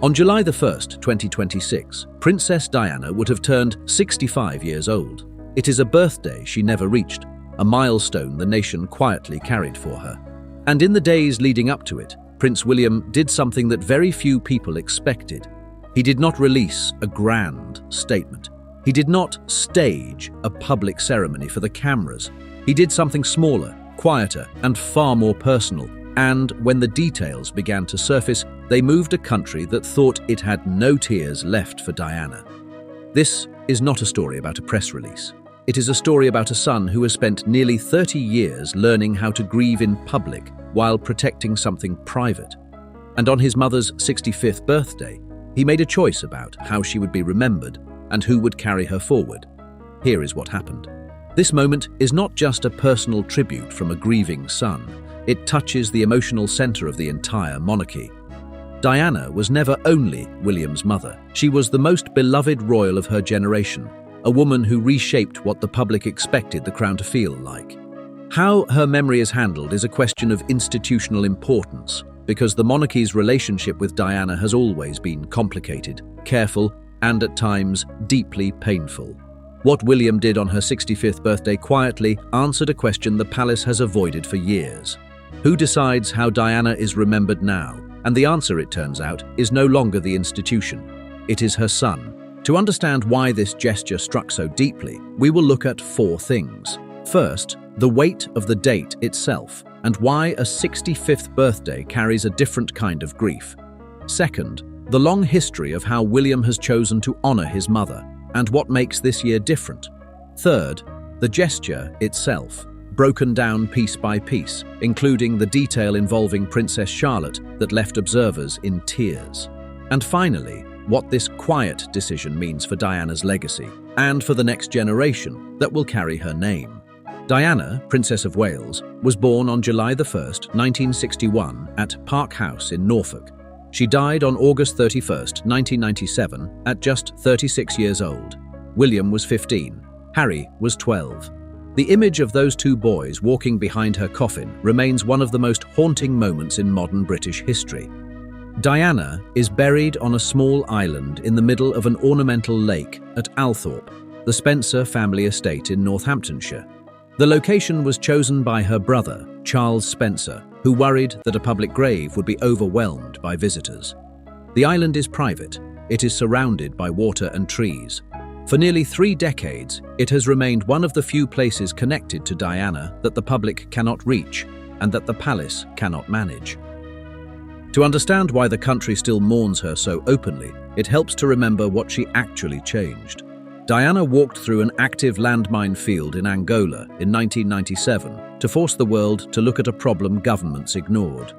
On July 1st, 2026, Princess Diana would have turned 65 years old. It is a birthday she never reached, a milestone the nation quietly carried for her. And in the days leading up to it, Prince William did something that very few people expected. He did not release a grand statement. He did not stage a public ceremony for the cameras. He did something smaller, quieter, and far more personal. And when the details began to surface, they moved a country that thought it had no tears left for Diana. This is not a story about a press release. It is a story about a son who has spent nearly 30 years learning how to grieve in public while protecting something private. And on his mother's 65th birthday, he made a choice about how she would be remembered and who would carry her forward. Here is what happened. This moment is not just a personal tribute from a grieving son. It touches the emotional center of the entire monarchy. Diana was never only William's mother. She was the most beloved royal of her generation, a woman who reshaped what the public expected the crown to feel like. How her memory is handled is a question of institutional importance, because the monarchy's relationship with Diana has always been complicated, careful, and at times deeply painful. What William did on her 65th birthday quietly answered a question the palace has avoided for years. Who decides how Diana is remembered now? And the answer, it turns out, is no longer the institution. It is her son. To understand why this gesture struck so deeply, we will look at 4 things. First, the weight of the date itself, and why a 65th birthday carries a different kind of grief. Second, the long history of how William has chosen to honor his mother, and what makes this year different. Third, the gesture itself, broken down piece by piece, including the detail involving Princess Charlotte that left observers in tears. And finally, what this quiet decision means for Diana's legacy, and for the next generation that will carry her name. Diana, Princess of Wales, was born on July 1st, 1961, at Park House in Norfolk. She died on August 31st, 1997, at just 36 years old. William was 15. Harry was 12. The image of those 2 boys walking behind her coffin remains one of the most haunting moments in modern British history. Diana is buried on a small island in the middle of an ornamental lake at Althorpe, the Spencer family estate in Northamptonshire. The location was chosen by her brother, Charles Spencer, who worried that a public grave would be overwhelmed by visitors. The island is private. It is surrounded by water and trees. For nearly 3 decades, it has remained one of the few places connected to Diana that the public cannot reach and that the palace cannot manage. To understand why the country still mourns her so openly, it helps to remember what she actually changed. Diana walked through an active landmine field in Angola in 1997 to force the world to look at a problem governments ignored.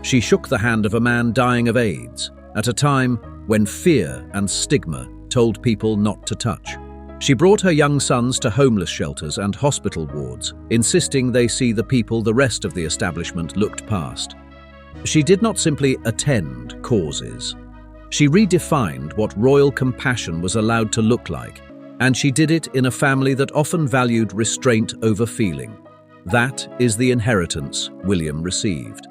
She shook the hand of a man dying of AIDS at a time when fear and stigma told people not to touch. She brought her young sons to homeless shelters and hospital wards, insisting they see the people the rest of the establishment looked past. She did not simply attend causes. She redefined what royal compassion was allowed to look like, and she did it in a family that often valued restraint over feeling. That is the inheritance William received.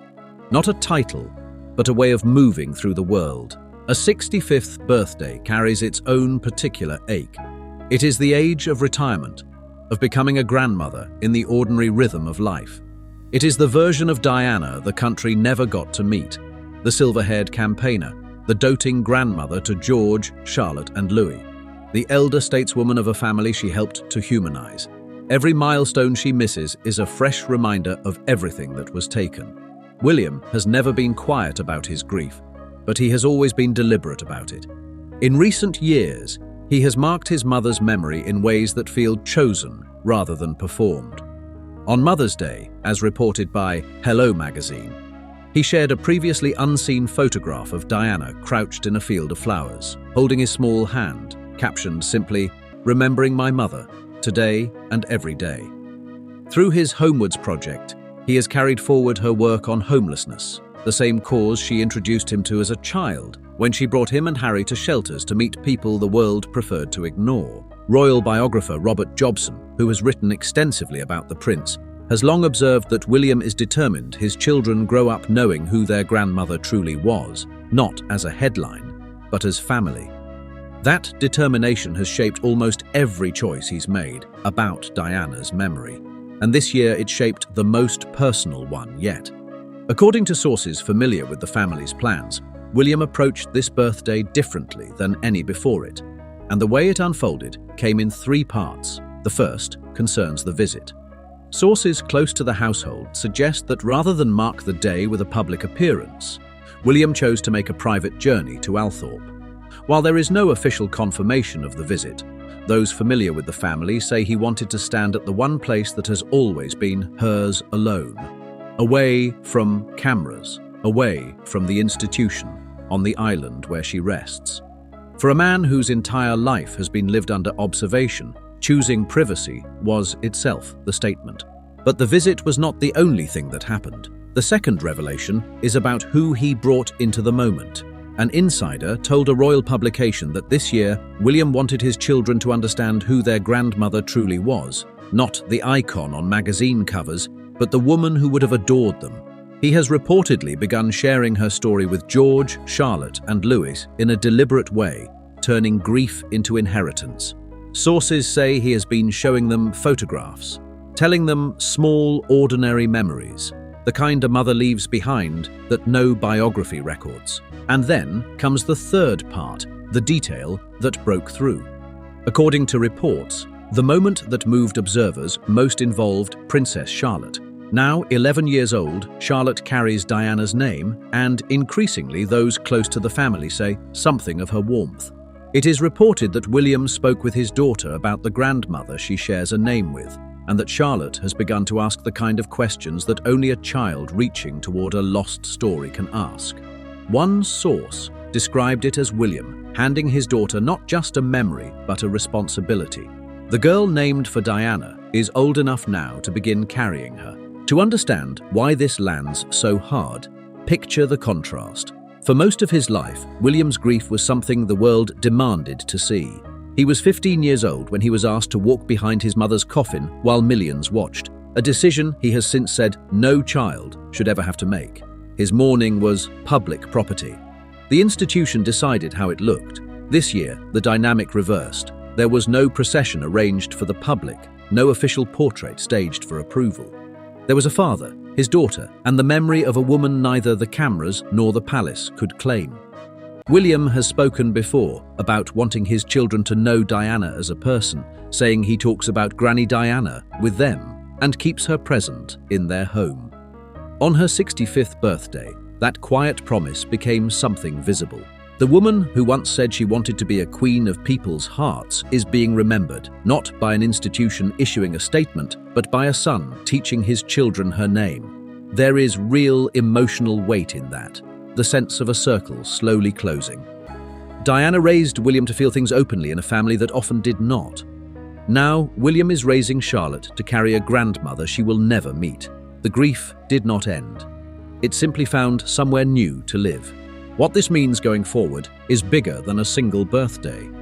Not a title, but a way of moving through the world. A 65th birthday carries its own particular ache. It is the age of retirement, of becoming a grandmother in the ordinary rhythm of life. It is the version of Diana the country never got to meet, the silver-haired campaigner, the doting grandmother to George, Charlotte, and Louis, the elder stateswoman of a family she helped to humanize. Every milestone she misses is a fresh reminder of everything that was taken. William has never been quiet about his grief, but he has always been deliberate about it. In recent years, he has marked his mother's memory in ways that feel chosen rather than performed. On Mother's Day, as reported by Hello magazine, he shared a previously unseen photograph of Diana crouched in a field of flowers, holding his small hand, captioned simply, "Remembering my mother, today and every day." Through his Homewards project, he has carried forward her work on homelessness, the same cause she introduced him to as a child when she brought him and Harry to shelters to meet people the world preferred to ignore. Royal biographer Robert Jobson, who has written extensively about the prince, has long observed that William is determined his children grow up knowing who their grandmother truly was, not as a headline, but as family. That determination has shaped almost every choice he's made about Diana's memory, and this year it shaped the most personal one yet. According to sources familiar with the family's plans, William approached this birthday differently than any before it, and the way it unfolded came in 3 parts. The first concerns the visit. Sources close to the household suggest that rather than mark the day with a public appearance, William chose to make a private journey to Althorpe. While there is no official confirmation of the visit, those familiar with the family say he wanted to stand at the one place that has always been hers alone, away from cameras, away from the institution, on the island where she rests. For a man whose entire life has been lived under observation, choosing privacy was itself the statement. But the visit was not the only thing that happened. The second revelation is about who he brought into the moment. An insider told a royal publication that this year, William wanted his children to understand who their grandmother truly was, not the icon on magazine covers, but the woman who would have adored them. He has reportedly begun sharing her story with George, Charlotte, and Louis in a deliberate way, turning grief into inheritance. Sources say he has been showing them photographs, telling them small, ordinary memories, the kind a mother leaves behind that no biography records. And then comes the third part, the detail that broke through. According to reports, the moment that moved observers most involved Princess Charlotte. Now 11 years old, Charlotte carries Diana's name, and increasingly those close to the family say something of her warmth. It is reported that William spoke with his daughter about the grandmother she shares a name with, and that Charlotte has begun to ask the kind of questions that only a child reaching toward a lost story can ask. One source described it as William handing his daughter not just a memory, but a responsibility. The girl named for Diana is old enough now to begin carrying her. To understand why this lands so hard, picture the contrast. For most of his life, William's grief was something the world demanded to see. He was 15 years old when he was asked to walk behind his mother's coffin while millions watched, a decision he has since said no child should ever have to make. His mourning was public property. The institution decided how it looked. This year, the dynamic reversed. There was no procession arranged for the public, no official portrait staged for approval. There was a father, his daughter, and the memory of a woman neither the cameras nor the palace could claim. William has spoken before about wanting his children to know Diana as a person, saying he talks about Granny Diana with them and keeps her present in their home. On her 65th birthday, that quiet promise became something visible. The woman who once said she wanted to be a queen of people's hearts is being remembered, not by an institution issuing a statement, but by a son teaching his children her name. There is real emotional weight in that, the sense of a circle slowly closing. Diana raised William to feel things openly in a family that often did not. Now, William is raising Charlotte to carry a grandmother she will never meet. The grief did not end. It simply found somewhere new to live. What this means going forward is bigger than a single birthday.